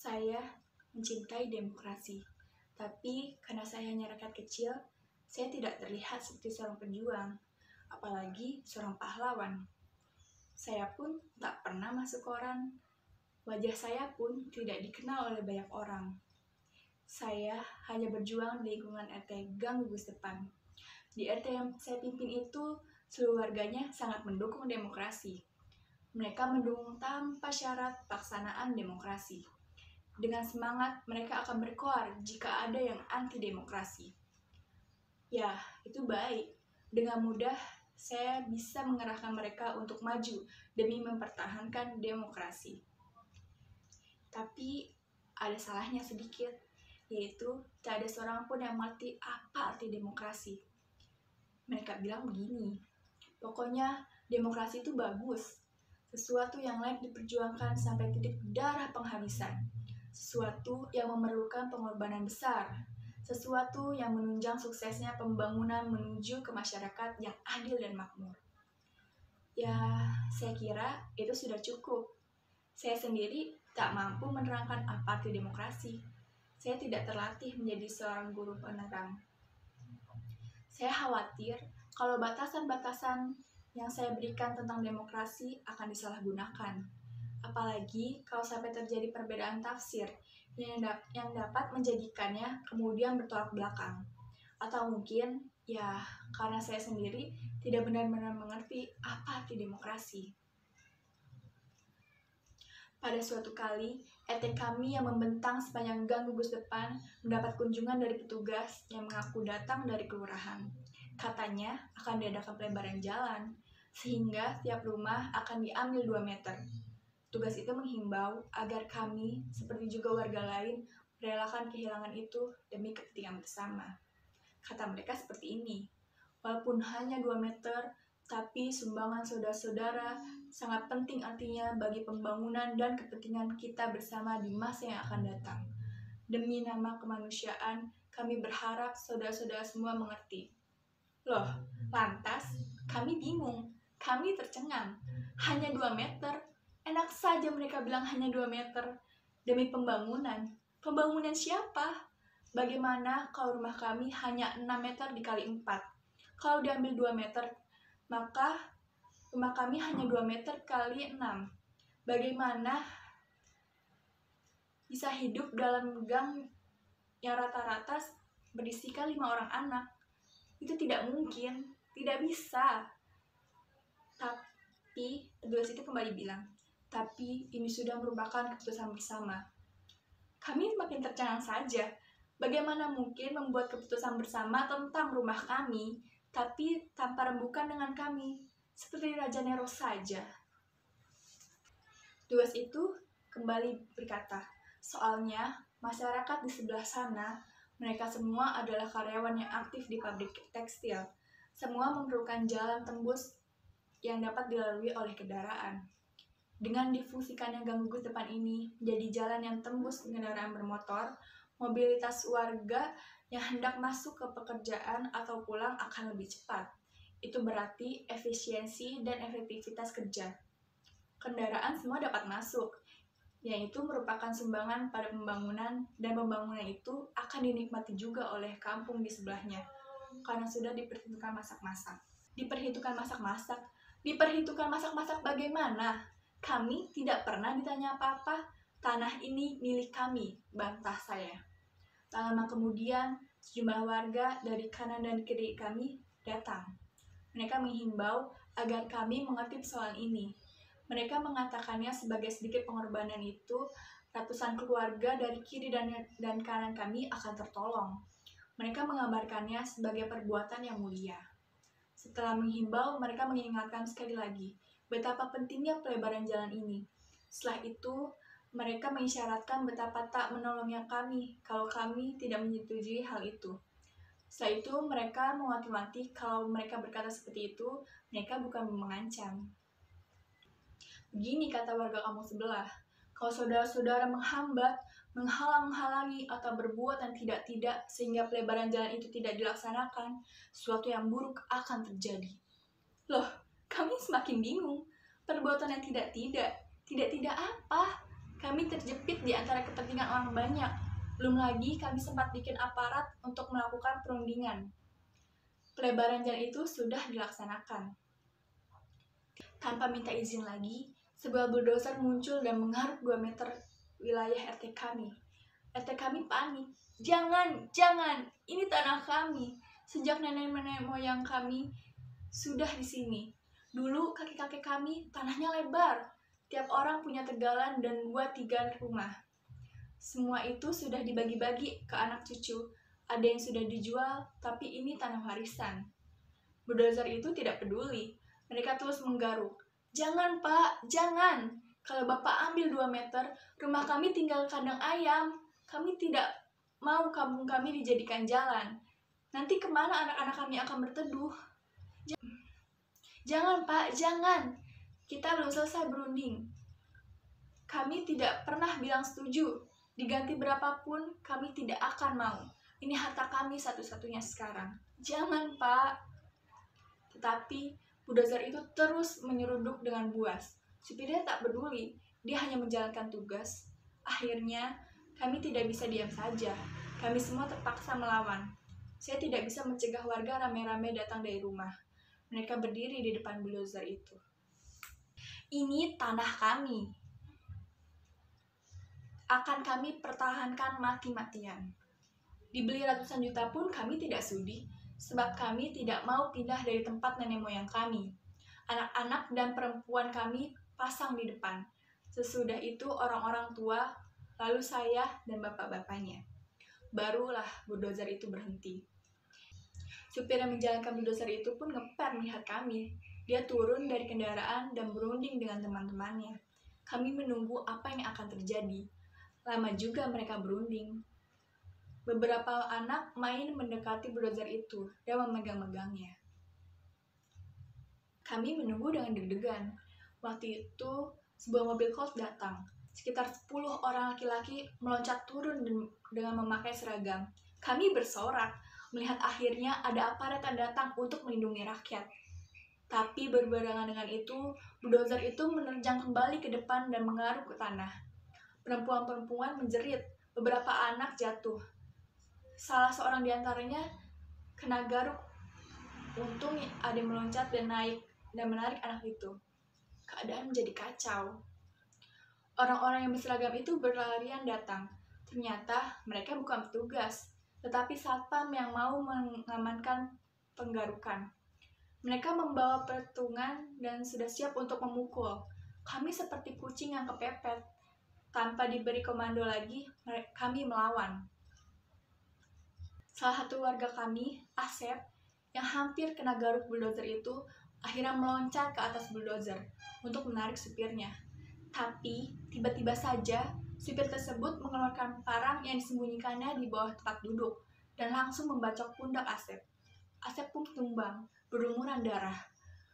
Saya mencintai demokrasi, tapi karena saya hanya rakyat kecil, saya tidak terlihat seperti seorang pejuang, apalagi seorang pahlawan. Saya pun tak pernah masuk koran, wajah saya pun tidak dikenal oleh banyak orang. Saya hanya berjuang di lingkungan RT Gang Gugus Depan. Di RT yang saya pimpin itu, seluruh warganya sangat mendukung demokrasi. Mereka mendukung tanpa syarat pelaksanaan demokrasi. Dengan semangat, mereka akan berkoar jika ada yang anti-demokrasi. Ya, itu baik. Dengan mudah, saya bisa mengerahkan mereka untuk maju demi mempertahankan demokrasi. Tapi, ada salahnya sedikit, yaitu tak ada seorang pun yang mengerti apa arti demokrasi. Mereka bilang begini, pokoknya demokrasi itu bagus, sesuatu yang layak diperjuangkan sampai titik darah penghabisan. Sesuatu yang memerlukan pengorbanan besar, sesuatu yang menunjang suksesnya pembangunan menuju ke masyarakat yang adil dan makmur. Ya, saya kira itu sudah cukup. Saya sendiri tak mampu menerangkan apa arti demokrasi. Saya tidak terlatih menjadi seorang guru penerang. Saya khawatir kalau batasan-batasan yang saya berikan tentang demokrasi akan disalahgunakan. Apalagi kalau sampai terjadi perbedaan tafsir yang dapat menjadikannya kemudian bertolak belakang. Atau mungkin, ya karena saya sendiri tidak benar-benar mengerti apa arti demokrasi. Pada suatu kali, RT kami yang membentang sepanjang Gang Gugus Depan mendapat kunjungan dari petugas yang mengaku datang dari kelurahan. Katanya akan diadakan pelebaran jalan, sehingga tiap rumah akan diambil 2 meter. Tugas itu menghimbau agar kami, seperti juga warga lain, merelakan kehilangan itu demi kepentingan bersama. Kata mereka seperti ini, walaupun hanya 2 meter, tapi sumbangan saudara-saudara sangat penting artinya bagi pembangunan dan kepentingan kita bersama di masa yang akan datang. Demi nama kemanusiaan, kami berharap saudara-saudara semua mengerti. Loh, lantas kami bingung, kami tercengang, hanya 2 meter. Enak saja mereka bilang hanya 2 meter. Demi pembangunan. Pembangunan siapa? Bagaimana kalau rumah kami hanya 6 meter dikali 4? Kalau diambil 2 meter, maka rumah kami hanya 2 meter kali 6. Bagaimana bisa hidup dalam gang yang rata-rata berisikan 5 orang anak? Itu tidak mungkin, tidak bisa. Tapi petugas itu kembali bilang, tapi ini sudah merupakan keputusan bersama. Kami makin tercengang saja. Bagaimana mungkin membuat keputusan bersama tentang rumah kami, tapi tanpa rembukan dengan kami, seperti Raja Nero saja. Tugas itu kembali berkata, soalnya masyarakat di sebelah sana, mereka semua adalah karyawan yang aktif di pabrik tekstil. Semua memerlukan jalan tembus yang dapat dilalui oleh kendaraan. Dengan difungsikannya Gang Gugus Depan ini menjadi jalan yang tembus kendaraan bermotor, mobilitas warga yang hendak masuk ke pekerjaan atau pulang akan lebih cepat. Itu berarti efisiensi dan efektivitas kerja. Kendaraan semua dapat masuk, yaitu merupakan sumbangan pada pembangunan, dan pembangunan itu akan dinikmati juga oleh kampung di sebelahnya, karena sudah diperhitungkan masak-masak. Diperhitungkan masak-masak bagaimana? Kami tidak pernah ditanya apa-apa. Tanah ini milik kami, bantah saya. Tak lama kemudian, sejumlah warga dari kanan dan kiri kami datang. Mereka menghimbau agar kami mengerti persoalan ini. Mereka mengatakannya sebagai sedikit pengorbanan itu, ratusan keluarga dari kiri dan kanan kami akan tertolong. Mereka mengabarkannya sebagai perbuatan yang mulia. Setelah menghimbau, mereka mengingatkan sekali lagi betapa pentingnya pelebaran jalan ini. Setelah itu, mereka mengisyaratkan betapa tak menolongnya kami kalau kami tidak menyetujui hal itu. Setelah itu, mereka mewanti-wanti kalau mereka berkata seperti itu, mereka bukan mengancam. Begini kata warga kampung sebelah, kalau saudara-saudara menghambat, menghalang-halangi atau berbuat yang tidak-tidak sehingga pelebaran jalan itu tidak dilaksanakan, sesuatu yang buruk akan terjadi. Loh, kami semakin bingung. Perbuatan yang tidak-tidak apa? Kami terjepit di antara kepentingan orang banyak. Belum lagi kami sempat bikin aparat untuk melakukan perundingan. Pelebaran jalan itu sudah dilaksanakan. Tanpa minta izin lagi, sebuah bulldozer muncul dan menggaruk 2 meter wilayah RT kami. RT kami panik. Jangan, ini tanah kami. Sejak nenek-nenek moyang kami sudah di sini. Dulu kakek-kakek kami tanahnya lebar. Tiap orang punya tegalan dan 2-3 rumah. Semua itu sudah dibagi-bagi ke anak cucu. Ada yang sudah dijual, tapi ini tanah warisan. Bulldozer itu tidak peduli. Mereka terus menggaruk. Jangan pak, jangan. Kalau bapak ambil 2 meter, rumah kami tinggal kandang ayam. Kami tidak mau kampung kami dijadikan jalan. Nanti kemana anak-anak kami akan berteduh? Jangan pak, jangan. Kita belum selesai berunding. Kami tidak pernah bilang setuju. Diganti berapapun, kami tidak akan mau. Ini harta kami satu-satunya sekarang. Jangan pak. Tetapi bulldozer itu terus menyeruduk dengan buas. Supirnya tak peduli, dia hanya menjalankan tugas. Akhirnya, kami tidak bisa diam saja. Kami semua terpaksa melawan. Saya tidak bisa mencegah warga rame-rame datang dari rumah. Mereka berdiri di depan bulldozer itu. Ini tanah kami. Akan kami pertahankan mati-matian. Dibeli ratusan juta pun kami tidak sudi. Sebab kami tidak mau pindah dari tempat nenek moyang kami. Anak-anak dan perempuan kami pasang di depan. Sesudah itu orang-orang tua, lalu saya dan bapak-bapaknya. Barulah bulldozer itu berhenti. Supir yang menjalankan bulldozer itu pun ngeper melihat kami. Dia turun dari kendaraan dan berunding dengan teman-temannya. Kami menunggu apa yang akan terjadi. Lama juga mereka berunding. Beberapa anak main mendekati bulldozer itu dan memegang-megangnya. Kami menunggu dengan deg-degan. Waktu itu, sebuah mobil Colt datang. Sekitar 10 orang laki-laki meloncat turun dengan memakai seragam. Kami bersorak melihat akhirnya ada aparat yang datang untuk melindungi rakyat. Tapi berbarengan dengan itu, bulldozer itu menerjang kembali ke depan dan mengaruk ke tanah. Perempuan-perempuan menjerit, beberapa anak jatuh. Salah seorang di antaranya kena garuk. Untung ada yang meloncat dan naik dan menarik anak itu. Keadaan menjadi kacau. Orang-orang yang berseragam itu berlarian datang. Ternyata mereka bukan petugas, tetapi satpam yang mau mengamankan penggarukan. Mereka membawa petungan dan sudah siap untuk memukul. Kami seperti kucing yang kepepet. Tanpa diberi komando lagi, kami melawan. Salah satu warga kami, Asep, yang hampir kena garuk bulldozer itu, akhirnya meloncat ke atas bulldozer untuk menarik supirnya. Tapi, tiba-tiba saja, supir tersebut mengeluarkan parang yang disembunyikannya di bawah tempat duduk dan langsung membacok pundak Asep. Asep pun tumbang, berlumuran darah.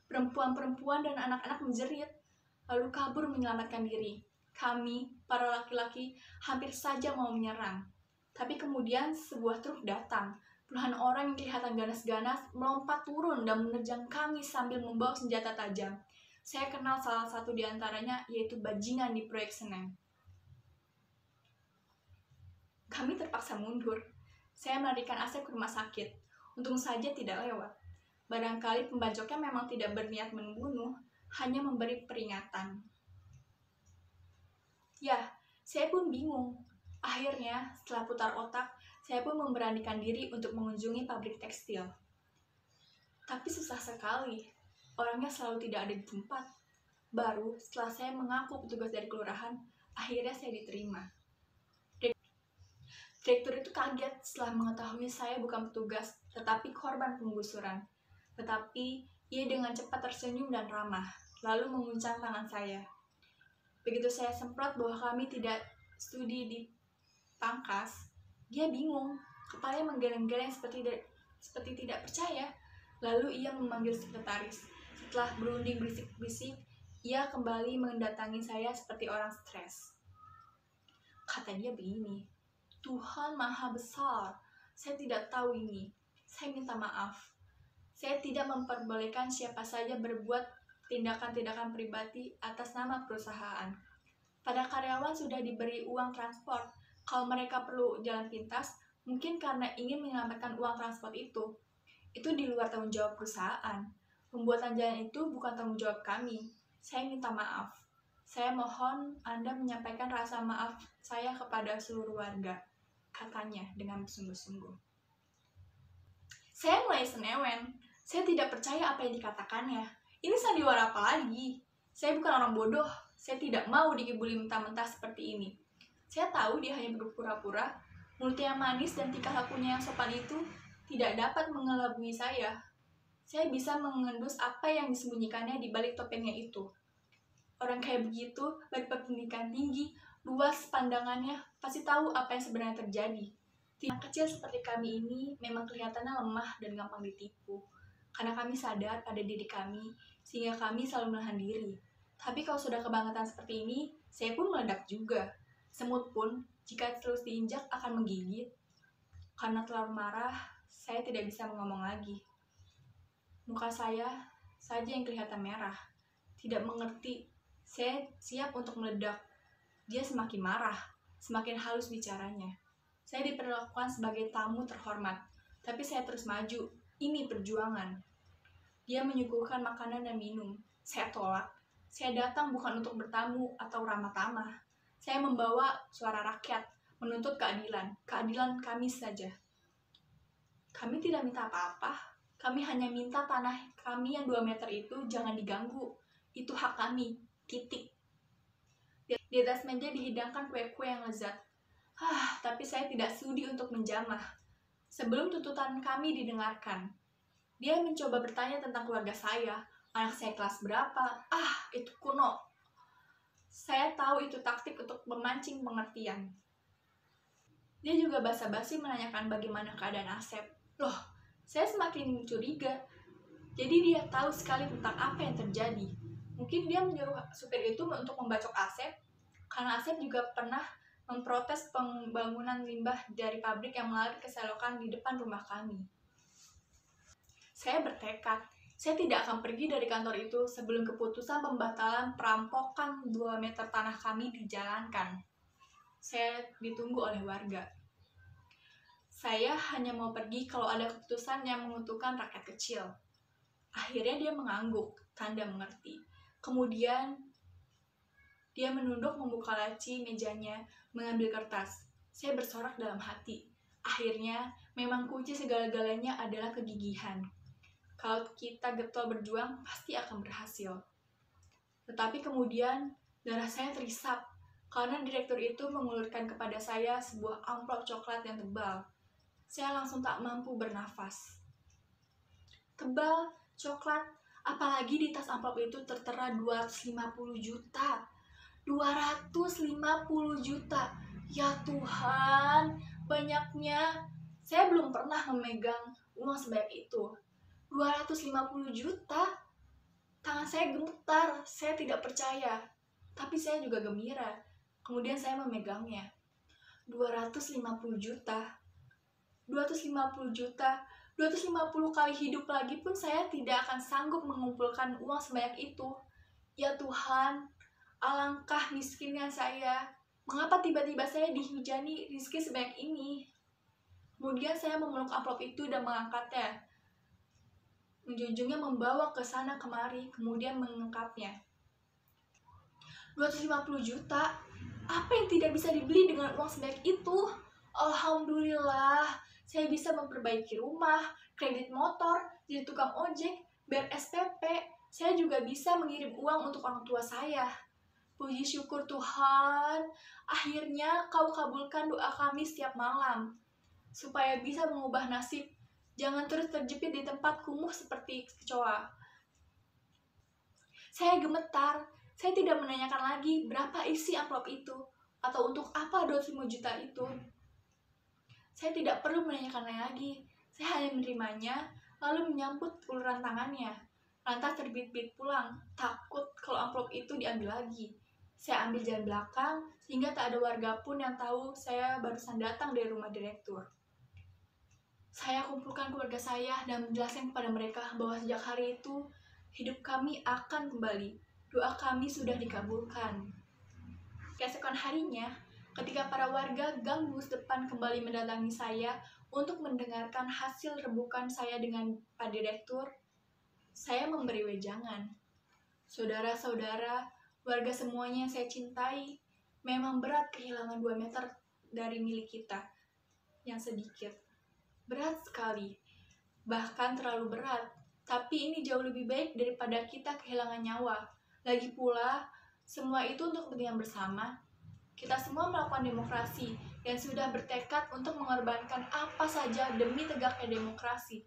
Perempuan-perempuan dan anak-anak menjerit, lalu kabur menyelamatkan diri. Kami, para laki-laki, hampir saja mau menyerang. Tapi kemudian sebuah truk datang. Puluhan orang yang kelihatan ganas-ganas melompat turun dan menerjang kami sambil membawa senjata tajam. Saya kenal salah satu di antaranya, yaitu bajingan di proyek Senen. Kami terpaksa mundur. Saya melarikan Asep ke rumah sakit. Untung saja tidak lewat. Barangkali pembacoknya memang tidak berniat membunuh, hanya memberi peringatan. Ya, saya pun bingung. Akhirnya, setelah putar otak, saya pun memberanikan diri untuk mengunjungi pabrik tekstil. Tapi susah sekali. Orangnya selalu tidak ada di tempat. Baru setelah saya mengaku petugas dari kelurahan, akhirnya saya diterima. Direktur itu kaget setelah mengetahui saya bukan petugas, tetapi korban penggusuran. Tetapi ia dengan cepat tersenyum dan ramah, lalu menguncang tangan saya. Begitu saya semprot bahwa kami tidak studi dipangkas, dia bingung, kepalanya menggeleng-geleng seperti tidak percaya. Lalu ia memanggil sekretaris. Setelah berunding bisik-bisik, ia kembali mendatangi saya seperti orang stres. Kata dia begini, Tuhan Maha Besar, saya tidak tahu ini. Saya minta maaf. Saya tidak memperbolehkan siapa saja berbuat tindakan-tindakan pribadi atas nama perusahaan. Pada karyawan sudah diberi uang transport. Kalau mereka perlu jalan pintas, mungkin karena ingin menyelamatkan uang transport itu. Itu di luar tanggung jawab perusahaan. Pembuatan jalan itu bukan tanggung jawab kami. Saya minta maaf. Saya mohon Anda menyampaikan rasa maaf saya kepada seluruh warga, katanya dengan bersungguh-sungguh. Saya mulai senewen. Saya tidak percaya apa yang dikatakannya. Ini sandiwara apa lagi? Saya bukan orang bodoh. Saya tidak mau dikibuli mentah-mentah seperti ini. Saya tahu dia hanya berpura-pura. Mulutnya yang manis dan tingkah lakunya yang sopan itu tidak dapat mengelabui saya. Saya bisa mengendus apa yang disembunyikannya di balik topengnya itu. Orang kayak begitu, berpendidikan tinggi, luas pandangannya, pasti tahu apa yang sebenarnya terjadi. Yang kecil seperti kami ini memang kelihatannya lemah dan gampang ditipu. Karena kami sadar pada diri kami, sehingga kami selalu menahan diri. Tapi kalau sudah kebangetan seperti ini, saya pun meledak juga. Semut pun, jika terus diinjak akan menggigit. Karena terlalu marah, saya tidak bisa ngomong lagi. Muka saya saja yang kelihatan merah. Tidak mengerti, saya siap untuk meledak. Dia semakin marah, semakin halus bicaranya. Saya diperlakukan sebagai tamu terhormat, tapi saya terus maju. Ini perjuangan. Dia menyuguhkan makanan dan minum. Saya tolak. Saya datang bukan untuk bertamu atau ramah tamah. Saya membawa suara rakyat, menuntut keadilan. Keadilan kami saja. Kami tidak minta apa-apa. Kami hanya minta tanah kami yang 2 meter itu jangan diganggu. Itu hak kami. Titik. Di atas meja dihidangkan kue-kue yang lezat. Tapi saya tidak sudi untuk menjamah. Sebelum tuntutan kami didengarkan, dia mencoba bertanya tentang keluarga saya. Anak saya kelas berapa? Itu kuno. Saya tahu itu taktik untuk memancing pengertian. Dia juga basa-basi menanyakan bagaimana keadaan Asep. Loh, saya semakin curiga. Jadi dia tahu sekali tentang apa yang terjadi. Mungkin dia menyuruh supir itu untuk membacok Asep, karena Asep juga pernah memprotes pembangunan limbah dari pabrik yang mengalir ke selokan di depan rumah kami. Saya bertekad, saya tidak akan pergi dari kantor itu sebelum keputusan pembatalan perampokan 2 meter tanah kami dijalankan. Saya ditunggu oleh warga. Saya hanya mau pergi kalau ada keputusan yang menguntungkan rakyat kecil. Akhirnya dia mengangguk, tanda mengerti. Kemudian dia menunduk membuka laci mejanya, mengambil kertas. Saya bersorak dalam hati. Akhirnya, memang kunci segala-galanya adalah kegigihan. Kalau kita getol berjuang, pasti akan berhasil. Tetapi kemudian, darah saya terisap, karena direktur itu mengulurkan kepada saya sebuah amplop coklat yang tebal. Saya langsung tak mampu bernafas. Tebal, coklat, apalagi di tas amplop itu tertera 250 juta. 250 juta. Ya Tuhan, banyaknya. Saya belum pernah memegang uang sebanyak itu. 250 juta. Tangan saya gemetar, saya tidak percaya. Tapi saya juga gembira. Kemudian saya memegangnya. 250 juta. 250 juta. 250 kali hidup lagi pun saya tidak akan sanggup mengumpulkan uang sebanyak itu. Ya Tuhan, alangkah miskinnya saya. Mengapa tiba-tiba saya dihujani rezeki sebanyak ini? Kemudian saya memeluk amplop itu dan mengangkatnya. Menjunjungnya membawa ke sana kemari, kemudian mengungkapnya. 250 juta? Apa yang tidak bisa dibeli dengan uang sebanyak itu? Alhamdulillah, saya bisa memperbaiki rumah, kredit motor, jadi tukang ojek, bayar SPP. Saya juga bisa mengirim uang untuk orang tua saya. Puji syukur Tuhan, akhirnya Kau kabulkan doa kami setiap malam, supaya bisa mengubah nasib. Jangan terus terjepit di tempat kumuh seperti kecoa. Saya gemetar, saya tidak menanyakan lagi berapa isi amplop itu, atau untuk apa 25 juta itu. Saya tidak perlu menanyakannya lagi, saya hanya menerimanya, lalu menyambut uluran tangannya. Lantas terbit-bit pulang, takut kalau amplop itu diambil lagi. Saya ambil jalan belakang, sehingga tak ada warga pun yang tahu saya barusan datang dari rumah direktur. Saya kumpulkan keluarga saya dan menjelaskan kepada mereka bahwa sejak hari itu, hidup kami akan kembali. Doa kami sudah dikabulkan. Keesokan harinya, ketika para warga gang Gugus Depan kembali mendatangi saya untuk mendengarkan hasil rebukan saya dengan Pak Direktur, saya memberi wejangan. Saudara-saudara, warga semuanya yang saya cintai, memang berat kehilangan 2 meter dari milik kita yang sedikit. Berat sekali, bahkan terlalu berat. Tapi ini jauh lebih baik daripada kita kehilangan nyawa. Lagi pula, semua itu untuk kepentingan bersama. Kita semua melakukan demokrasi dan sudah bertekad untuk mengorbankan apa saja demi tegaknya demokrasi.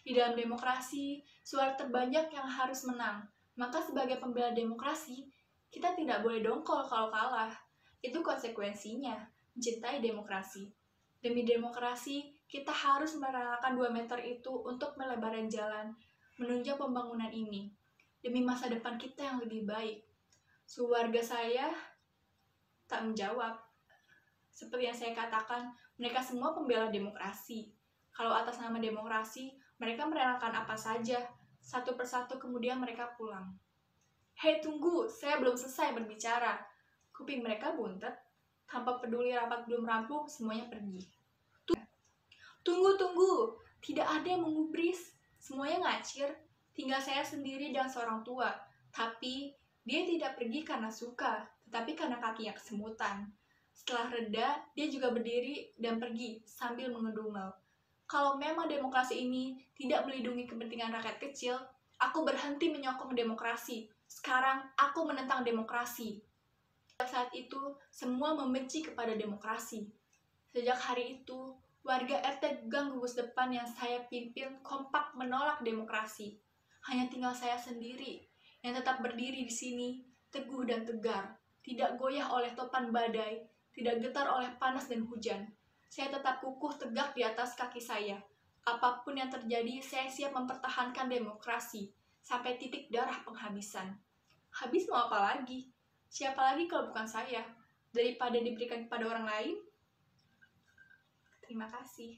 Di dalam demokrasi, suara terbanyak yang harus menang. Maka sebagai pembela demokrasi, kita tidak boleh dongkol kalau kalah. Itu konsekuensinya, mencintai demokrasi. Demi demokrasi, kita harus merelakan 2 meter itu untuk melebarkan jalan, menunjang pembangunan ini. Demi masa depan kita yang lebih baik. Warga saya tak menjawab. Seperti yang saya katakan, mereka semua pembela demokrasi. Kalau atas nama demokrasi, mereka merelakan apa saja. Satu persatu kemudian mereka pulang. Hei tunggu, saya belum selesai berbicara. Kuping mereka buntet. Tanpa peduli rapat belum rampung, semuanya pergi. Tunggu, tidak ada yang mengubris. Semuanya ngacir. Tinggal saya sendiri dan seorang tua. Tapi dia tidak pergi karena suka, tetapi karena kakinya kesemutan. Setelah reda, dia juga berdiri dan pergi sambil mengedumel. Kalau memang demokrasi ini tidak melindungi kepentingan rakyat kecil, aku berhenti menyokong demokrasi. Sekarang aku menentang demokrasi. Saat itu, semua membenci kepada demokrasi. Sejak hari itu, warga RT Gang Gugus Depan yang saya pimpin kompak menolak demokrasi. Hanya tinggal saya sendiri yang tetap berdiri di sini, teguh dan tegar, tidak goyah oleh topan badai, tidak getar oleh panas dan hujan. Saya tetap kukuh tegak di atas kaki saya. Apapun yang terjadi, saya siap mempertahankan demokrasi sampai titik darah penghabisan. Habis mau apa lagi? Siapa lagi kalau bukan saya? Daripada diberikan kepada orang lain? Terima kasih.